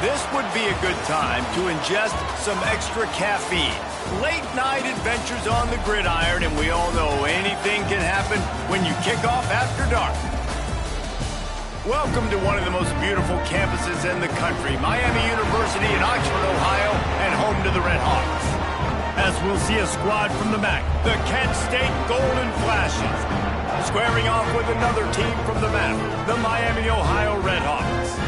This would be a good time to ingest some extra caffeine. Late night adventures on the gridiron, and we all know anything can happen when you kick off after dark. Welcome to one of the most beautiful campuses in the country, Miami University in Oxford, Ohio, and home to the Red Hawks. As we'll see a squad from the MAC, the Kent State Golden Flashes, squaring off with another team from the MAC, the Miami, Ohio Red Hawks.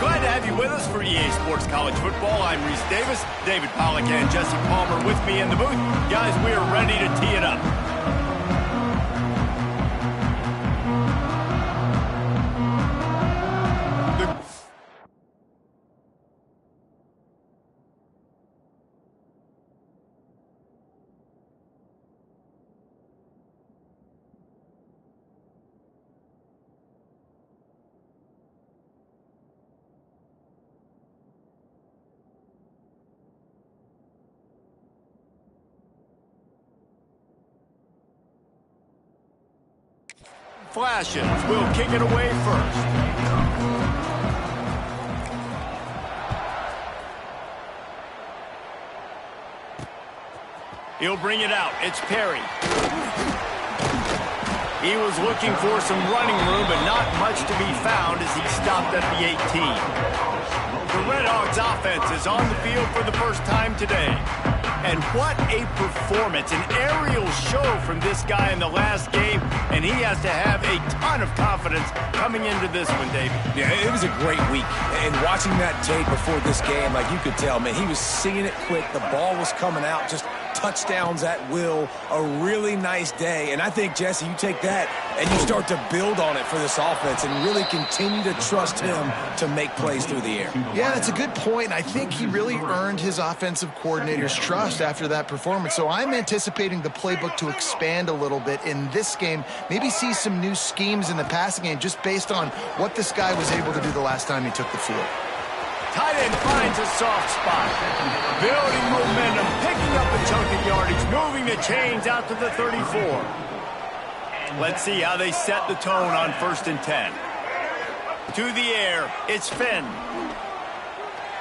Glad to have you with us for EA Sports College Football. I'm Reese Davis, David Pollack and Jesse Palmer with me in the booth. Guys, we are ready to tee it up. Flashes will kick it away first. He'll bring it out. It's Perry. He was looking for some running room, but not much to be found as he stopped at the 18. The Red Hawks offense is on the field for the first time today. And what a performance, an aerial show from this guy in the last game, and he has to have a ton of confidence coming into this one, David. Yeah, it was a great week, and watching that tape before this game, like you could tell, man, he was seeing it quick, the ball was coming out, just touchdowns at will, a really nice day, and I think, Jesse, you take that and you start to build on it for this offense and really continue to trust him to make plays through the air. Yeah, that's a good point. I think he really earned his offensive coordinator's trust after that performance. So I'm anticipating the playbook to expand a little bit in this game, maybe see some new schemes in the passing game just based on what this guy was able to do the last time he took the field. Tight end finds a soft spot. Building momentum, picking up a chunk of yardage, moving the chains out to the 34. Let's see how they set the tone on 1st and 10. To the air, it's Finn.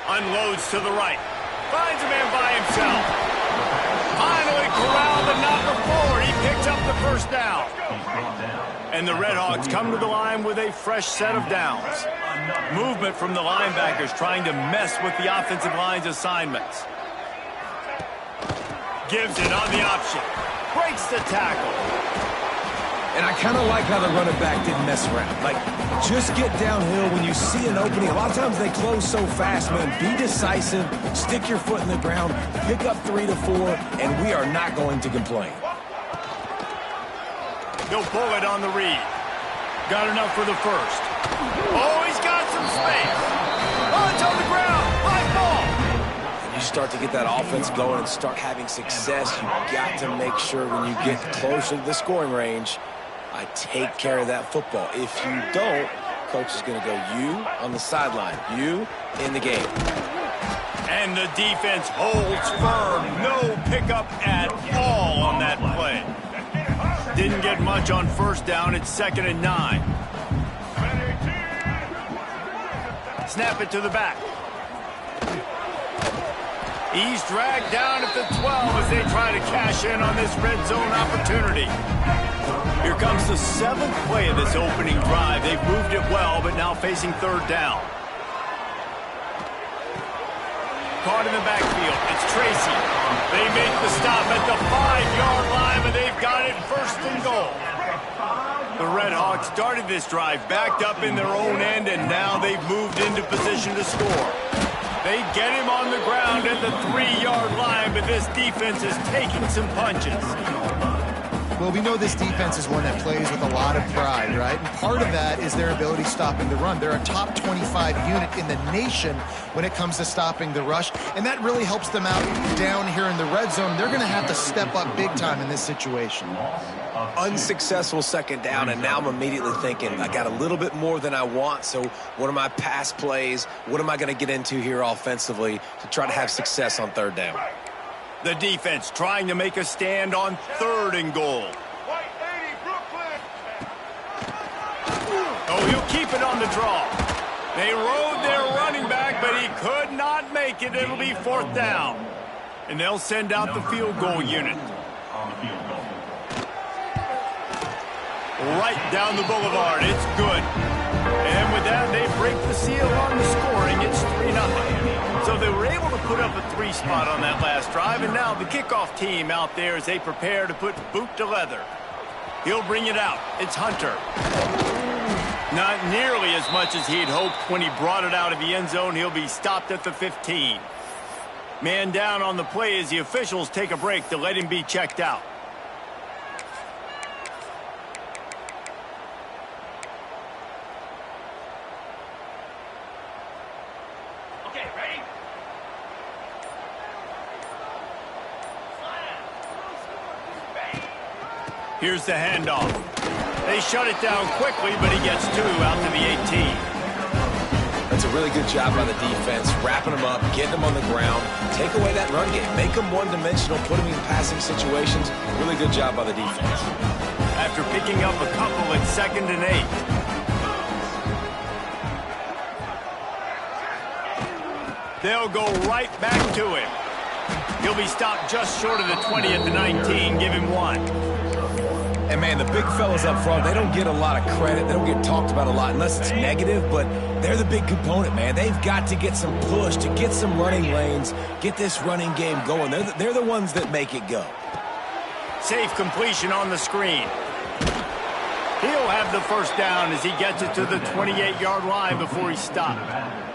Unloads to the right. Finds a man by himself. Finally corralled, but not before. He picks up the first down. And the Red Hawks come to the line with a fresh set of downs. Movement from the linebackers trying to mess with the offensive line's assignments. Gives it on the option. Breaks the tackle. And I kind of like how the running back didn't mess around. Like, just get downhill when you see an opening. A lot of times they close so fast, man. Be decisive, stick your foot in the ground, pick up 3 to 4, and we are not going to complain. He'll pull it on the read. Got enough for the first. Oh, he's got some space. Oh, it's on the ground. High ball. When you start to get that offense going and start having success, you got to make sure when you get closer to the scoring range, I take care of that football. If you don't, coach is going to go you on the sideline, you in the game. And the defense holds firm. No pickup at all on that play. Didn't get much on 1st down. It's 2nd and 9. Snap it to the back. He's dragged down at the 12 as they try to cash in on this red zone opportunity. Here comes the 7th play of this opening drive. They've moved it well, but now facing 3rd down. Caught in the backfield. It's Tracy. They make the stop at the 5-yard line, but they've got it 1st and goal. The Red Hawks started this drive backed up in their own end, and now they've moved into position to score. They get him on the ground at the 3-yard line, but this defense is taking some punches. Well, we know this defense is one that plays with a lot of pride, right? And part of that is their ability stopping the run. They're a top 25 unit in the nation when it comes to stopping the rush, and that really helps them out down here in the red zone. They're going to have to step up big time in this situation. Unsuccessful 2nd down, and now I'm immediately thinking, I got a little bit more than I want, so what are my pass plays? What am I going to get into here offensively to try to have success on 3rd down? The defense trying to make a stand on 3rd and goal. Oh, he'll keep it on the draw. They rode their running back, but he make it. It'll be 4th down. And they'll send out the field goal unit. Right down the boulevard. It's good. And with that, they break the seal on the scoring. It's 3-0. So they were able to put up a 3 spot on that last drive, and now the kickoff team out there as they prepare to put boot to leather. He'll bring it out. It's Hunter. Not nearly as much as he'd hoped when he brought it out of the end zone. He'll be stopped at the 15. Man down on the play as the officials take a break to let him be checked out. Okay, ready? Here's the handoff. They shut it down quickly, but he gets 2 out to the 18. That's a really good job by the defense, wrapping them up, getting them on the ground, take away that run game, make them one-dimensional, put them in passing situations. Really good job by the defense. After picking up a couple at 2nd and 8. They'll go right back to him. He'll be stopped just short of the 20 at the 19. Give him 1. And, man, the big fellas up front, they don't get a lot of credit. They don't get talked about a lot unless it's negative, but they're the big component, man. They've got to get some push, to get some running lanes, get this running game going. They're the ones that make it go. Safe completion on the screen. He'll have the 1st down as he gets it to the 28-yard line before he's stopped.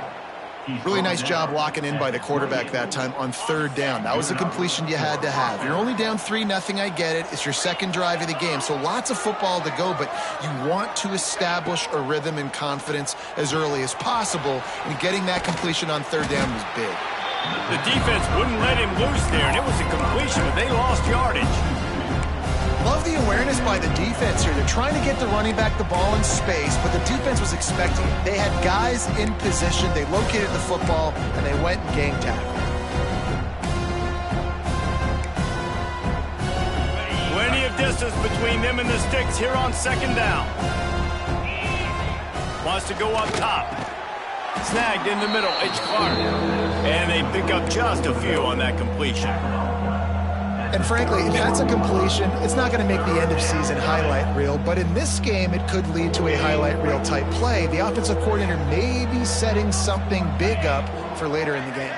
Really nice job locking in by the quarterback that time on 3rd down. That was the completion you had to have. You're only down 3-0, I get it. It's your 2nd drive of the game, so lots of football to go, but you want to establish a rhythm and confidence as early as possible, and getting that completion on 3rd down was big. The defense wouldn't let him loose there, and it was a completion, but they lost yardage. Love the awareness by the defense here. They're trying to get the running back the ball in space, but the defense was expecting it. They had guys in position. They located the football, and they went and game tackled. Plenty of distance between them and the sticks here on 2nd down. Wants to go up top. Snagged in the middle. It's Clark. And they pick up just a few on that completion. And frankly, if that's a completion, it's not going to make the end-of-season highlight reel, but in this game, it could lead to a highlight reel type play. The offensive coordinator may be setting something big up for later in the game.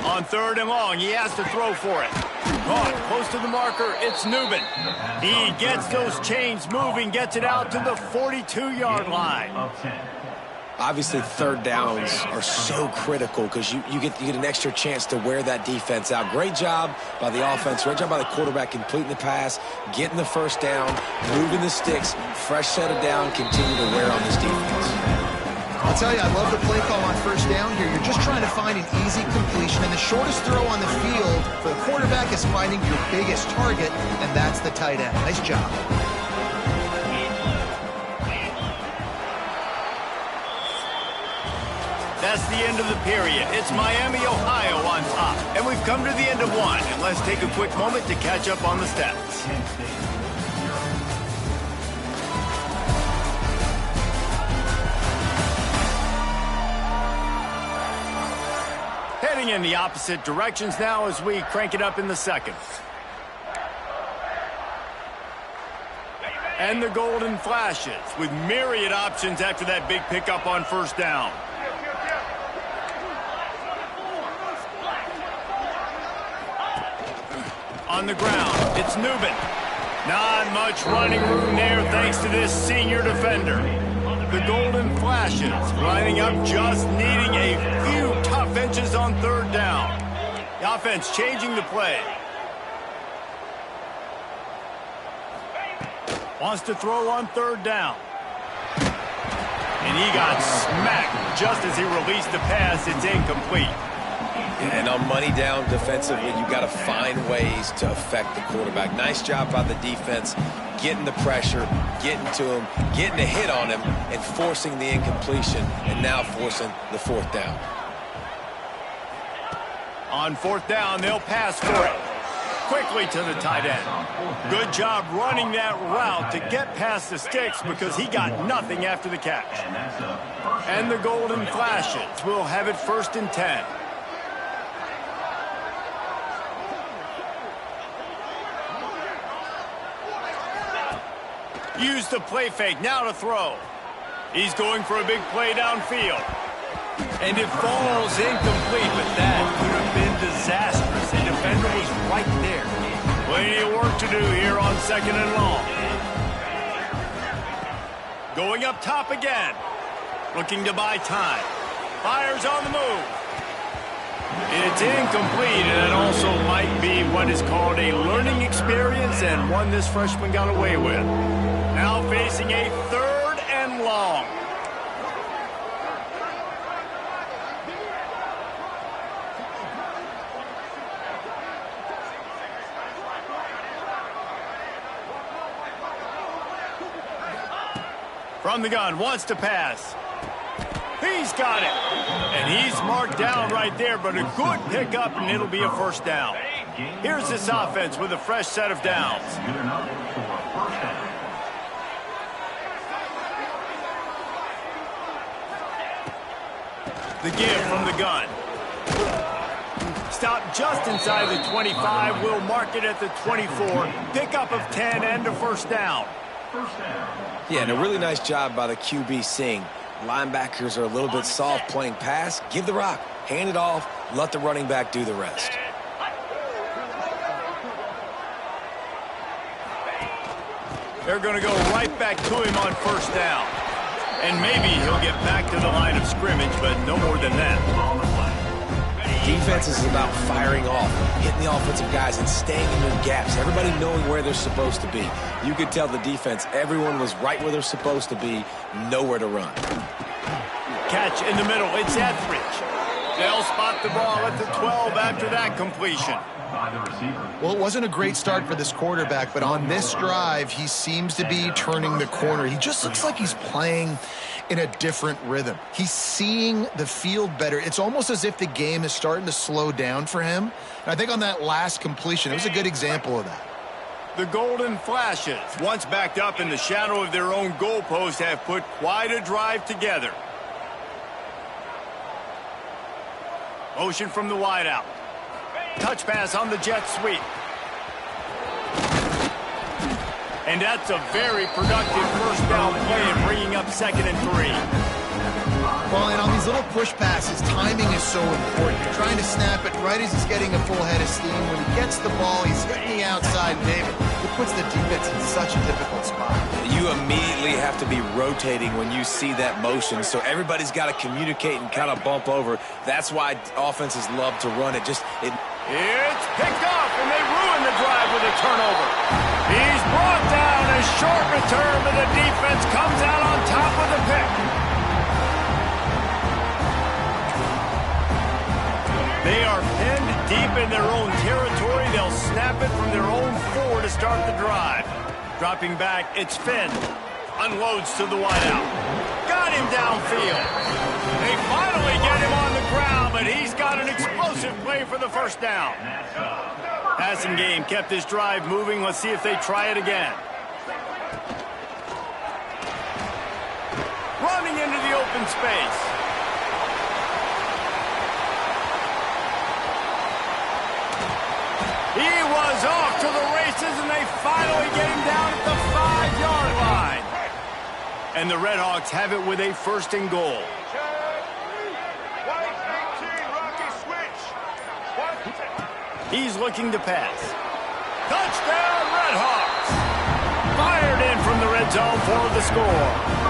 On 3rd and long, he has to throw for it. Caught close to the marker, it's Newman. He gets those chains moving, gets it out to the 42-yard line. Obviously, 3rd downs are so critical because you get an extra chance to wear that defense out. Great job by the offense. Great job by the quarterback completing the pass, getting the 1st down, moving the sticks, fresh set of down, continue to wear on this defense. I'll tell you, I love the play call on 1st down here. You're just trying to find an easy completion, and the shortest throw on the field for the quarterback is finding your biggest target, and that's the tight end. Nice job. That's the end of the period. It's Miami, Ohio on top. And we've come to the end of 1. And let's take a quick moment to catch up on the stats. Heading in the opposite directions now as we crank it up in the 2nd. And the Golden Flashes with myriad options after that big pickup on 1st down. On the ground, it's Newman. Not much running room there thanks to this senior defender. The Golden Flashes lining up, just needing a few tough inches on 3rd down. The offense changing the play. Wants to throw on 3rd down. And he got smacked just as he released the pass. It's incomplete. And on money down defensively, you've got to find ways to affect the quarterback. Nice job by the defense, getting the pressure, getting to him, getting a hit on him, and forcing the incompletion, and now forcing the 4th down. On 4th down, they'll pass for it. quickly to the tight end. Good job running that route to get past the sticks because he got nothing after the catch. And the Golden Flashes will have it 1st and 10. Use the play fake, now to throw. He's going for a big play downfield. And it falls incomplete, but that could have been disastrous. The defender was right there. Plenty of work to do here on 2nd and long. Going up top again. Looking to buy time. Fires on the move. It's incomplete, and it also might be what is called a learning experience and one this freshman got away with. Now facing a 3rd and long. From the gun, wants to pass. He's got it. And he's marked down right there, but a good pickup, and it'll be a 1st down. Here's this offense with a fresh set of downs. The give from the gun. Stop just inside the 25. We'll mark it at the 24. Pickup of 10 and a 1st down. Yeah, and a really nice job by the QB seeing. Linebackers are a little bit soft playing pass. Give the rock, hand it off, let the running back do the rest. They're going to go right back to him on 1st down. And maybe he'll get back to the line of scrimmage, but no more than that. Defense is about firing off, hitting the offensive guys, and staying in their gaps. Everybody knowing where they're supposed to be. You could tell the defense, everyone was right where they're supposed to be, nowhere to run. Catch in the middle, it's Etheridge. They'll spot the ball at the 12 after that completion. Well, it wasn't a great start for this quarterback, but on this drive, he seems to be turning the corner. He just looks like he's playing in a different rhythm. He's seeing the field better. It's almost as if the game is starting to slow down for him. And I think on that last completion, it was a good example of that. The Golden Flashes, once backed up in the shadow of their own goalpost, have put quite a drive together. Motion from the wideout. Touch pass on the jet sweep. And that's a very productive 1st down play and bringing up 2nd and 3. Well, and on these little push passes, timing is so important. You're trying to snap it right as he's getting a full head of steam. When he gets the ball, he's hitting the outside, David. It puts the defense in such a difficult spot. You immediately have to be rotating when you see that motion, so everybody's got to communicate and kind of bump over. That's why offenses love to run it. It's picked off, and they ruin the drive with a turnover. He's brought down, a short return, but the defense comes out on top of the pick. They are pinned deep in their own territory. They'll snap it from their own 4 to start the drive. Dropping back, it's Finn. Unloads to the wideout. Got him downfield. They finally get him on the ground, but he's got an explosive play for the 1st down. Passing game kept this drive moving. Let's see if they try it again. Running into the open space. He was off to the races, and they finally get him down at the 5-yard line. And the Redhawks have it with a 1st and goal. He's looking to pass. Touchdown, Redhawks! Fired in from the red zone for the score.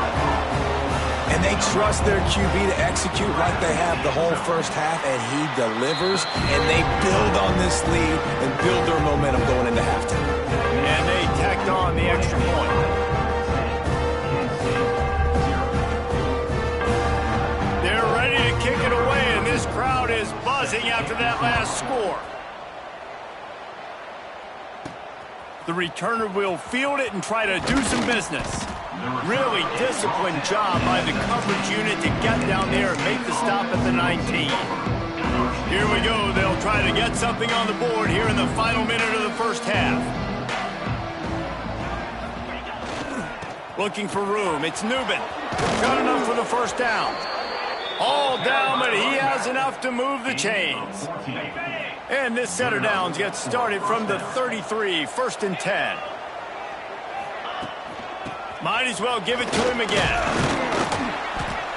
And they trust their QB to execute like they have the whole 1st half, and he delivers, and they build on this lead and build their momentum going into halftime. And they tacked on the extra point. They're ready to kick it away, and this crowd is buzzing after that last score. The returner will field it and try to do some business. Really disciplined job by the coverage unit to get down there and make the stop at the 19. Here we go. They'll try to get something on the board here in the final minute of the first half. Looking for room. It's Nubin. Got enough for the first down. All down, but he has enough to move the chains. And this set of downs gets started from the 33, 1st and 10. Might as well give it to him again.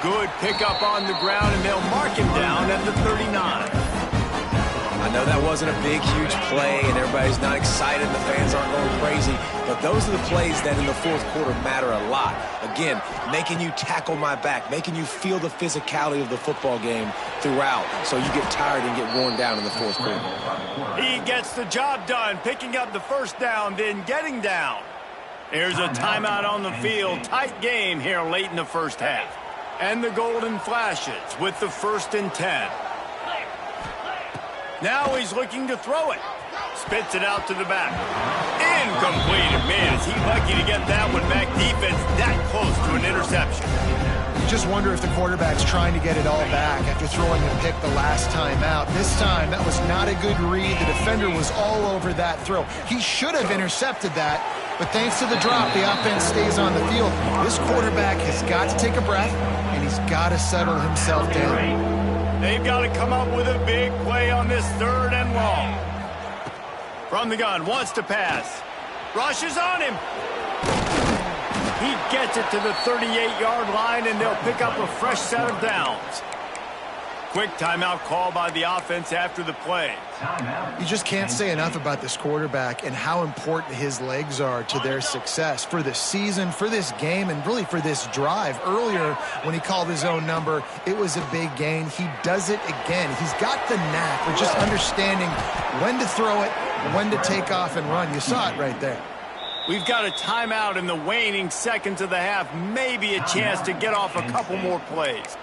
Good pickup on the ground, and they'll mark him down at the 39. I know that wasn't a big, huge play, and everybody's not excited, the fans aren't going crazy, but those are the plays that in the fourth quarter matter a lot. Again, making you tackle my back, making you feel the physicality of the football game throughout, so you get tired and get worn down in the fourth quarter. He gets the job done, picking up the first down, then getting down. There's a timeout on the field. Tight game here late in the first half. And the Golden Flashes with the 1st and 10. Now he's looking to throw it. Spits it out to the back. Incomplete. Man, is he lucky to get that one back. Defense that close to an interception. You just wonder if the quarterback's trying to get it all back after throwing the pick the last time out. This time, that was not a good read. The defender was all over that throw. He should have intercepted that, but thanks to the drop, the offense stays on the field. This quarterback has got to take a breath, and he's got to settle himself down. They've got to come up with a big play on this 3rd and long. From the gun, wants to pass. Rushes on him. He gets it to the 38-yard line, and they'll pick up a fresh set of downs. Quick timeout call by the offense after the play. You just can't say enough about this quarterback and how important his legs are to their success for this season, for this game, and really for this drive. Earlier, when he called his own number, it was a big gain. He does it again. He's got the knack of just understanding when to throw it, when to take off and run. You saw it right there. We've got a timeout in the waning seconds of the half. Maybe a chance to get off a couple more plays.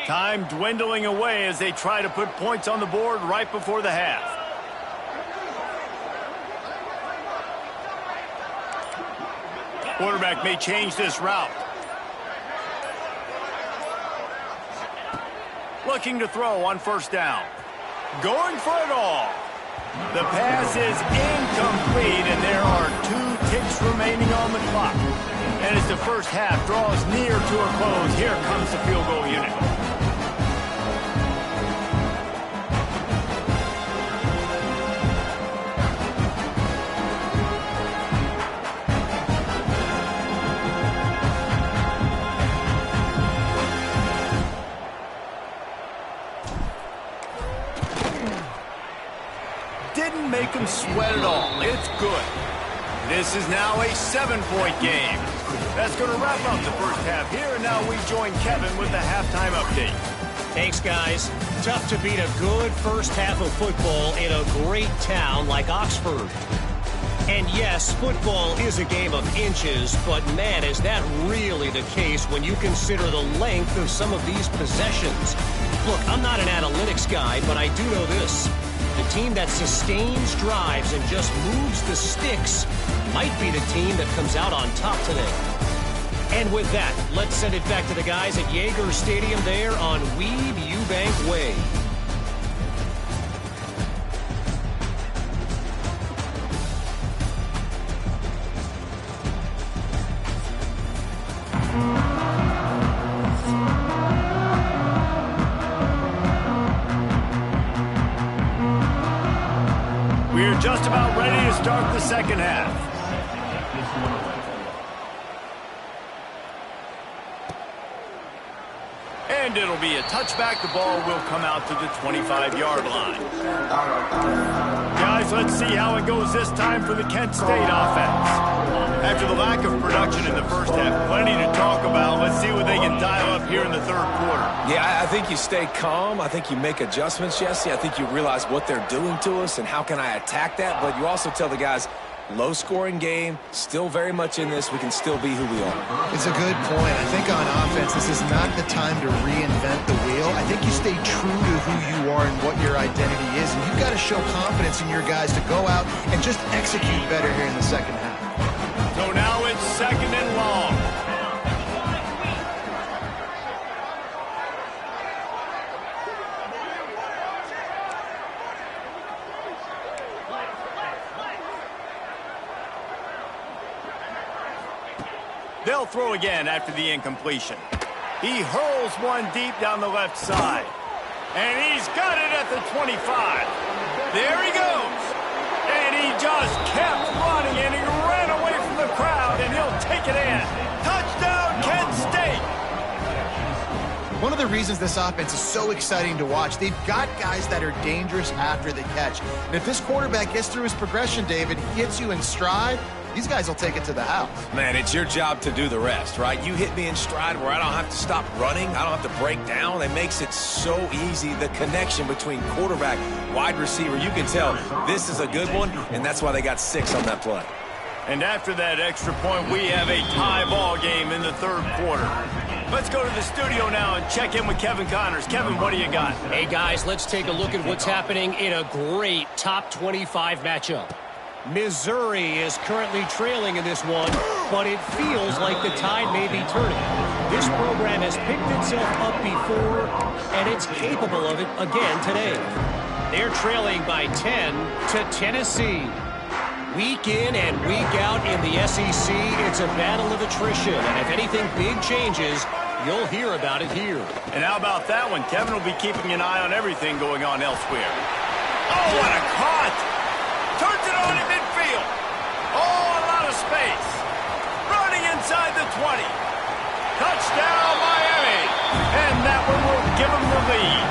Time dwindling away as they try to put points on the board right before the half. Quarterback may change this route. Looking to throw on 1st down. Going for it all. The pass is incomplete, and there are 2 ticks remaining on the clock. And as the first half draws near to a close, here comes the field goal unit. Didn't make him sweat at all. It's good. This is now a 7-point game. That's going to wrap up the first half here, and now we join Kevin with the halftime update. Thanks, guys. Tough to beat a good first half of football in a great town like Oxford. And yes, football is a game of inches, but man, is that really the case when you consider the length of some of these possessions. Look, I'm not an analytics guy, but I do know this. The team that sustains drives and just moves the sticks might be the team that comes out on top today. And with that, let's send it back to the guys at Yager Stadium there on Weeb Eubank Way. We're just about ready to start the second half. And it'll be a touchback. The ball will come out to the 25-yard line. Guys, let's see how it goes this time for the Kent State offense. After the lack of production in the first half, plenty to talk about. Let's see what they can dial up here in the third quarter. Yeah, I think you stay calm. I think you make adjustments, Jesse. I think you realize what they're doing to us and how can I attack that. But you also tell the guys, Low-scoring game, still very much in this. We can still be who we are. It's a good point. I think on offense, this is not the time to reinvent the wheel. I think you stay true to who you are and what your identity is, and you've got to show confidence in your guys to go out and just execute better here in the second half. So now it's 2nd and long. They'll throw again after the incompletion. He hurls one deep down the left side. And he's got it at the 25. There he goes. And he just kept running, and he ran away from the crowd, and he'll take it in. Touchdown, Kent State. One of the reasons this offense is so exciting to watch, they've got guys that are dangerous after the catch. And if this quarterback gets through his progression, David, gets you in stride, these guys will take it to the house. Man, it's your job to do the rest, right? You hit me in stride where I don't have to stop running. I don't have to break down. It makes it so easy, the connection between quarterback, wide receiver. You can tell this is a good one, and that's why they got 6 on that play. And after that extra point, we have a tie ball game in the 3rd quarter. Let's go to the studio now and check in with Kevin Connors. Kevin, what do you got? Hey, guys, let's take a look at what's happening in a great top 25 matchup. Missouri is currently trailing in this one, but it feels like the tide may be turning. This program has picked itself up before, and it's capable of it again today. They're trailing by 10 to Tennessee. Week in and week out in the SEC, it's a battle of attrition, and if anything big changes, you'll hear about it here. And how about that one? Kevin will be keeping an eye on everything going on elsewhere. Oh, what a caught! Turns it on in midfield. Oh, a lot of space. Running inside the 20. Touchdown, Miami. And that one will give them the lead.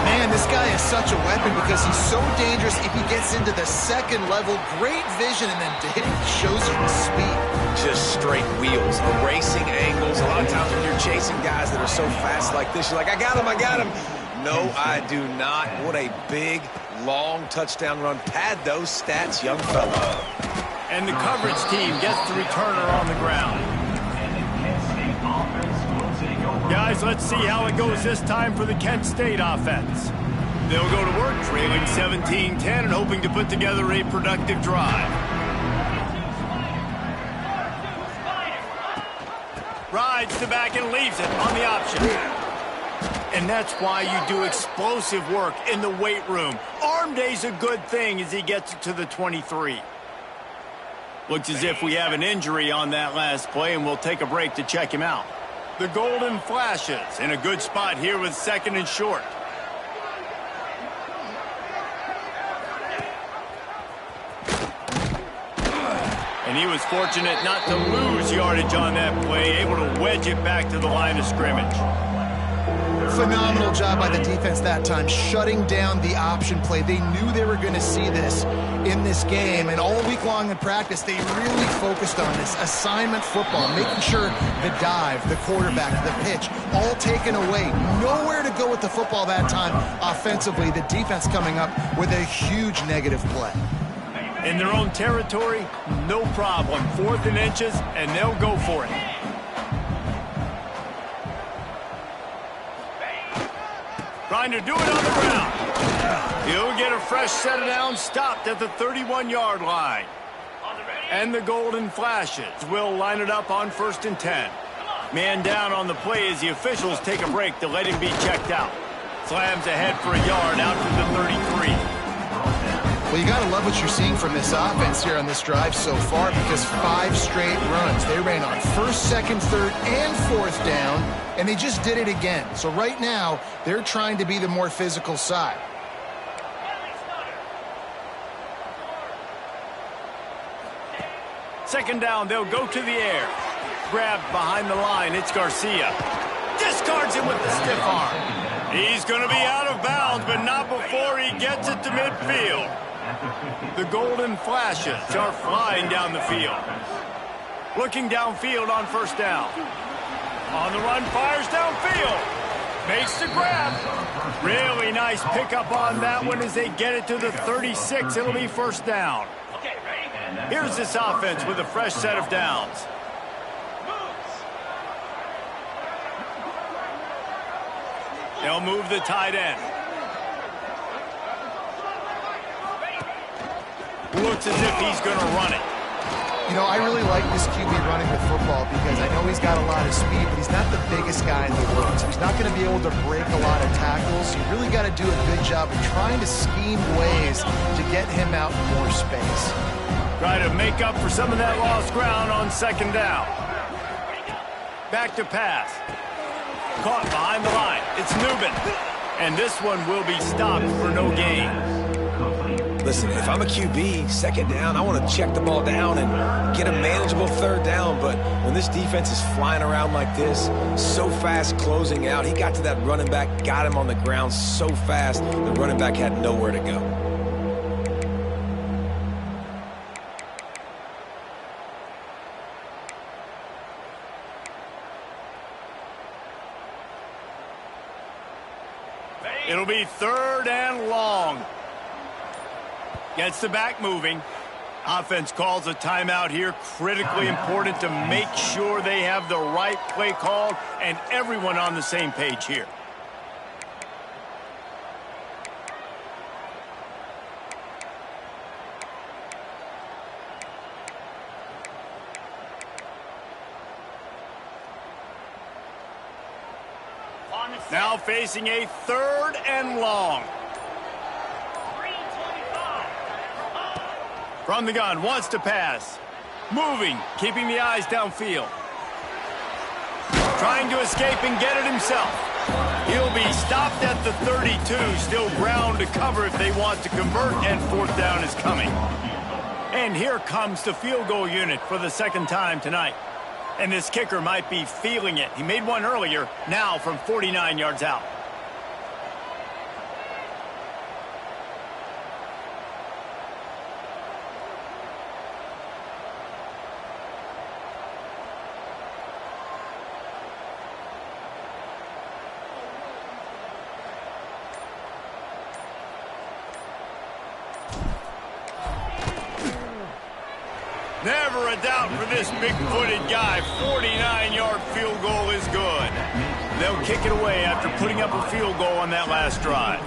Man, this guy is such a weapon because he's so dangerous if he gets into the 2nd level. Great vision, and then he shows you the speed. Just straight wheels, erasing angles. A lot of times when you're chasing guys that are so fast like this, you're like, I got him, I got him. No, I do not. What a big, long touchdown run. Pad those stats, young fella. And the coverage team gets the returner on the ground. Guys, let's see how it goes this time for the Kent State offense. They'll go to work trailing 17-10 and hoping to put together a productive drive. Rides to back and leaves it on the option. And that's why you do explosive work in the weight room. Arm day's a good thing as he gets it to the 23. Looks as if we have an injury on that last play, and we'll take a break to check him out. The Golden Flashes in a good spot here with 2nd and short. And he was fortunate not to lose yardage on that play, able to wedge it back to the line of scrimmage. Phenomenal job by the defense that time, shutting down the option play. They knew they were going to see this in this game, and all week long in practice, they really focused on this assignment football, making sure the dive, the quarterback, the pitch, all taken away. Nowhere to go with the football that time offensively. The defense coming up with a huge negative play. In their own territory, no problem. 4th and inches, and they'll go for it. Trying to do it on the ground. He'll get a fresh set of downs, stopped at the 31-yard line. And the Golden Flashes will line it up on 1st and 10. Man down on the play as the officials take a break to let him be checked out. Slams ahead for a yard out to the 33. Well, you got to love what you're seeing from this offense here on this drive so far, because 5 straight runs. They ran on 1st, 2nd, 3rd, and 4th down, and they just did it again. So right now, they're trying to be the more physical side. Second down, they'll go to the air. Grabbed behind the line, it's Garcia. Discards him with the stiff arm. He's going to be out of bounds, but not before he gets it to midfield. The Golden Flashes are flying down the field. Looking downfield on 1st down. On the run, fires downfield. Makes the grab. Really nice pickup on that one as they get it to the 36. It'll be first down. Here's this offense with a fresh set of downs. They'll move the tight end. Looks as if he's going to run it. You know, I really like this QB running the football because I know he's got a lot of speed, but he's not the biggest guy in the world. So he's not going to be able to break a lot of tackles. You really got to do a good job of trying to scheme ways to get him out in more space. Try to make up for some of that lost ground on second down. Back to pass. Caught behind the line. It's Newman. And this one will be stopped for no gain. Listen, if I'm a QB, second down, I want to check the ball down and get a manageable third down. But when this defense is flying around like this, so fast closing out, he got to that running back, got him on the ground so fast, the running back had nowhere to go. It'll be third and long. Gets the back moving. Offense calls a timeout here. Critically important to make sure they have the right play called and everyone on the same page here. Now facing a third and long. From the gun, wants to pass. Moving, keeping the eyes downfield. Trying to escape and get it himself. He'll be stopped at the 32. Still ground to cover if they want to convert, and fourth down is coming. And here comes the field goal unit for the second time tonight. And this kicker might be feeling it. He made one earlier, now from 49 yards out. Never a doubt for this big-footed guy. 49-yard field goal is good. They'll kick it away after putting up a field goal on that last drive.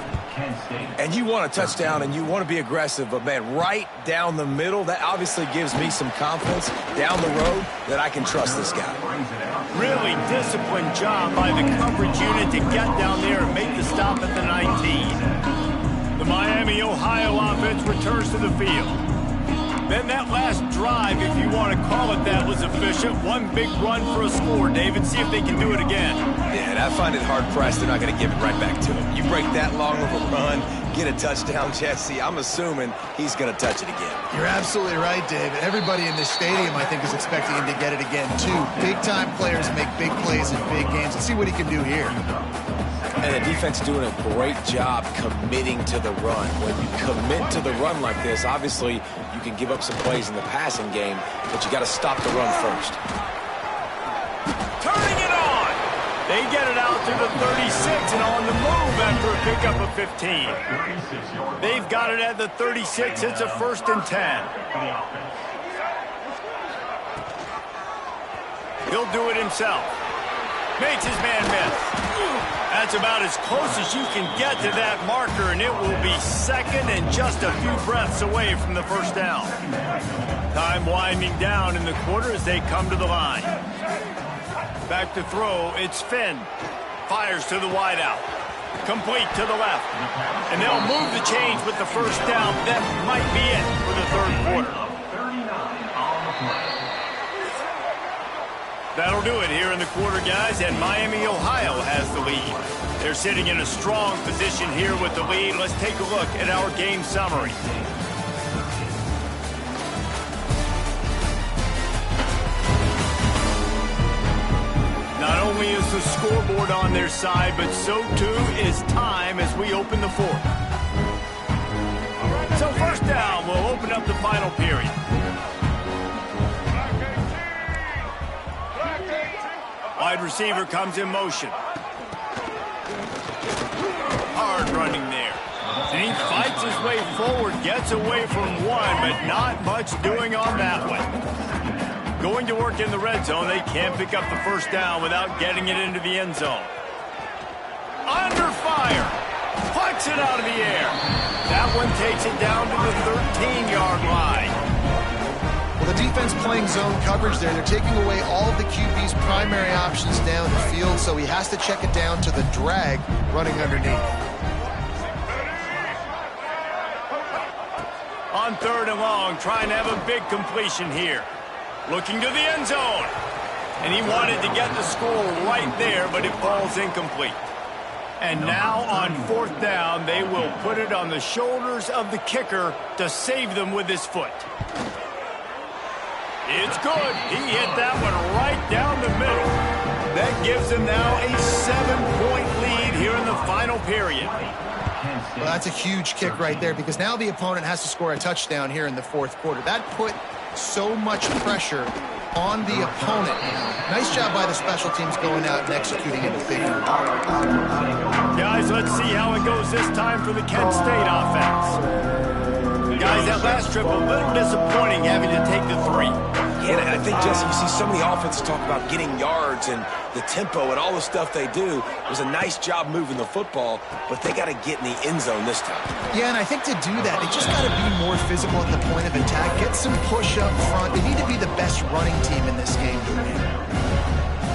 And you want a touchdown and you want to be aggressive, but, man, right down the middle, that obviously gives me some confidence down the road that I can trust this guy. Really disciplined job by the coverage unit to get down there and make the stop at the 19. The Miami, Ohio offense returns to the field. Then that last drive, if you want to call it that, was efficient. One big run for a score, David. See if they can do it again. Yeah, and I find it hard-pressed they're not going to give it right back to him. You break that long of a run, get a touchdown, Jesse, I'm assuming he's going to touch it again. You're absolutely right, David. Everybody in this stadium, I think, is expecting him to get it again, too. Big-time players make big plays in big games. Let's see what he can do here. And the defense doing a great job committing to the run. When you commit to the run like this, obviously you can give up some plays in the passing game, but you got to stop the run first. Turning it on! They get it out to the 36 and on the move after a pickup of 15. They've got it at the 36. It's a 1st and 10. He'll do it himself. Makes his man miss. That's about as close as you can get to that marker, and it will be second and just a few breaths away from the first down. Time winding down in the quarter as they come to the line. Back to throw, it's Finn. Fires to the wideout. Complete to the left. And they'll move the chains with the first down. That might be it for the third quarter. That'll do it here in the quarter, guys, and Miami, Ohio has the lead. They're sitting in a strong position here with the lead. Let's take a look at our game summary. Not only is the scoreboard on their side, but so too is time as we open the fourth. So first down, we'll open up the final period. Wide receiver comes in motion. running there. And he fights his way forward, gets away from one, but not much doing on that one. Going to work in the red zone, they can't pick up the first down without getting it into the end zone. Under fire. Plucks it out of the air. That one takes it down to the 13-yard line. Well, the defense playing zone coverage there. They're taking away all of the QB's primary options down the field, so he has to check it down to the drag running underneath. On 3rd and long, trying to have a big completion here. Looking to the end zone. And he wanted to get the score right there, but it falls incomplete. And now on 4th down, they will put it on the shoulders of the kicker to save them with his foot. It's good. He hit that one right down the middle. That gives them now a 7-point lead here in the final period. Well, that's a huge kick right there because now the opponent has to score a touchdown here in the 4th quarter. That put so much pressure on the opponent. Nice job by the special teams going out and executing in the big one. Guys, let's see how it goes this time for the Kent State offense. Guys, that last trip, a little disappointing having to take the 3. Yeah, and I think, Jesse, you see so many offenses talk about getting yards and the tempo and all the stuff they do. It was a nice job moving the football, but they got to get in the end zone this time. Yeah, and I think to do that, they just got to be more physical at the point of attack, get some push up front. They need to be the best running team in this game to win.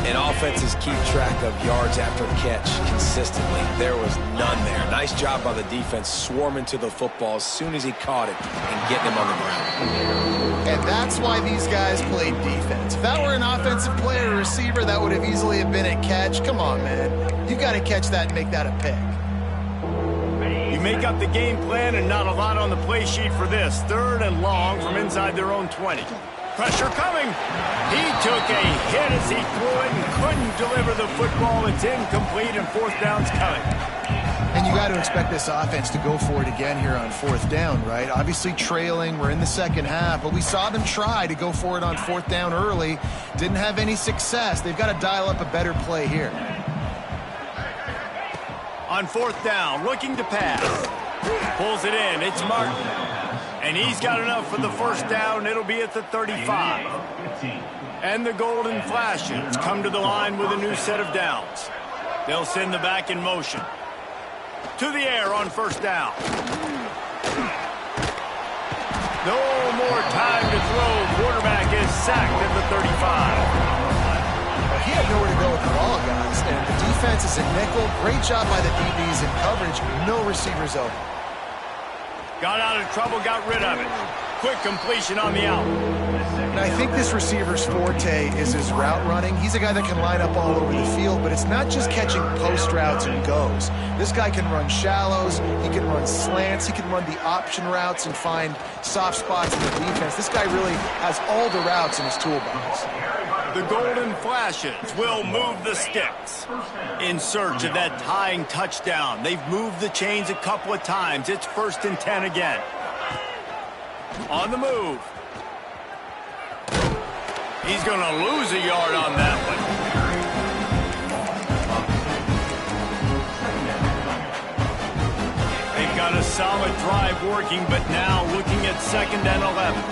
And offenses keep track of yards after catch consistently. There was none there. Nice job by the defense swarming to the football as soon as he caught it and getting him on the ground. And that's why these guys played defense. If that were an offensive player or receiver, that would have easily have been a catch. Come on, man. You got to catch that and make that a pick. You make up the game plan and not a lot on the play sheet for this. 3rd and long from inside their own 20. Pressure coming. He took a hit as he threw it and couldn't deliver the football. It's incomplete and 4th down's coming. And you got to expect this offense to go for it again here on 4th down, right? Obviously trailing. We're in the second half, but we saw them try to go for it on 4th down early. Didn't have any success. They've got to dial up a better play here. On 4th down, looking to pass. Pulls it in. It's Martin. And he's got enough for the first down. It'll be at the 35. And the Golden Flashes come to the line with a new set of downs. They'll send the back in motion. To the air on 1st down. No more time to throw. Quarterback is sacked at the 35. He had nowhere to go with the ball, guys. And the defense is a nickel. Great job by the DBs in coverage. No receivers open. Got out of trouble, got rid of it. Quick completion on the out. And I think this receiver's forte is his route running. He's a guy that can line up all over the field, but it's not just catching post routes and goes. This guy can run shallows, he can run slants, he can run the option routes and find soft spots in the defense. This guy really has all the routes in his toolbox. The Golden Flashes will move the sticks in search of that tying touchdown. They've moved the chains a couple of times. It's 1st and 10 again. On the move. He's going to lose a yard on that one. They've got a solid drive working, but now looking at 2nd and 11.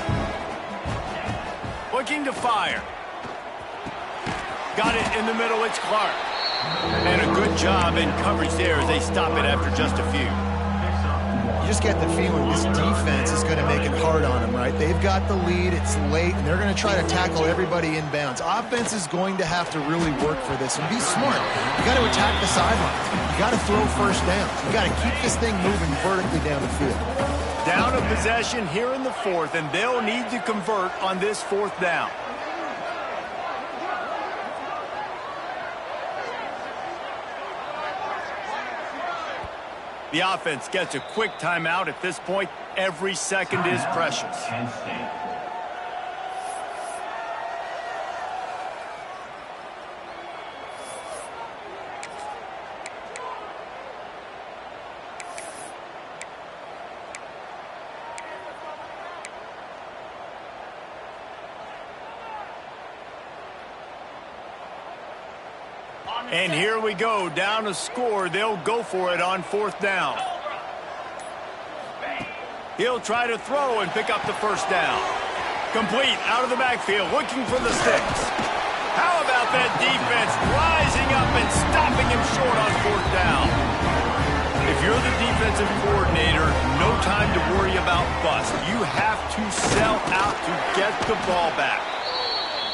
Looking to fire. Got it in the middle, it's Clark. And a good job in coverage there as they stop it after just a few. You just get the feeling this defense is going to make it hard on them, right? They've got the lead, it's late, and they're going to try to tackle everybody inbounds. Offense is going to have to really work for this and be smart. You got to attack the sidelines. You got to throw first down. You got to keep this thing moving vertically down the field. Down a possession here in the 4th, and they'll need to convert on this 4th down. The offense gets a quick timeout. At this point, every second is precious. On And here we go, down a score. They'll go for it on 4th down. He'll try to throw and pick up the first down. Complete, out of the backfield, looking for the sticks. How about that defense rising up and stopping him short on 4th down? If you're the defensive coordinator, no time to worry about bust. You have to sell out to get the ball back.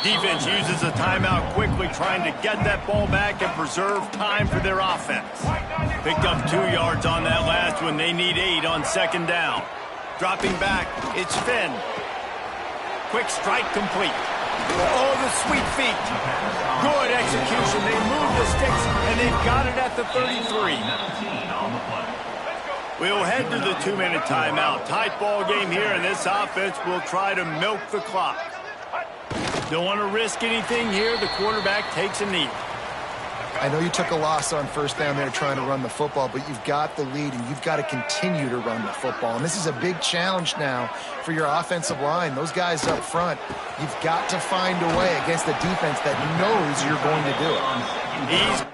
Defense uses a timeout quickly, trying to get that ball back and preserve time for their offense. Picked up 2 yards on that last one. They need 8 on 2nd down. Dropping back, it's Finn. Quick strike complete. Oh, the sweet feet. Good execution. They move the sticks, and they've got it at the 33. We'll head to the 2-minute timeout. Tight ball game here, and this offense will try to milk the clock. Don't want to risk anything here. The quarterback takes a knee. I know you took a loss on 1st down there trying to run the football, but you've got the lead, and you've got to continue to run the football. And this is a big challenge now for your offensive line. Those guys up front, you've got to find a way against the defense that knows you're going to do it. He's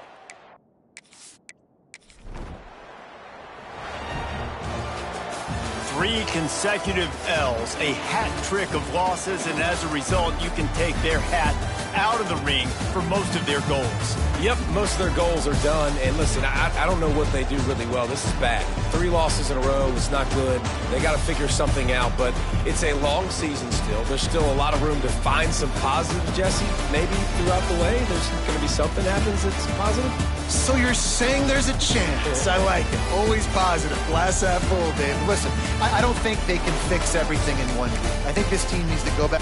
3 consecutive L's, a hat trick of losses, and as a result, you can take their hat out of the ring for most of their goals. Yep, most of their goals are done. And listen, I don't know what they do really well. This is bad. 3 losses in a row is not good. They got to figure something out, but it's a long season still. There's still a lot of room to find some positive, Jesse. Maybe throughout the way, there's going to be something happens that's positive. So you're saying there's a chance. I like it. Always positive. Glass half full, Dave. Listen, I don't think they can fix everything in 1 week. I think this team needs to go back.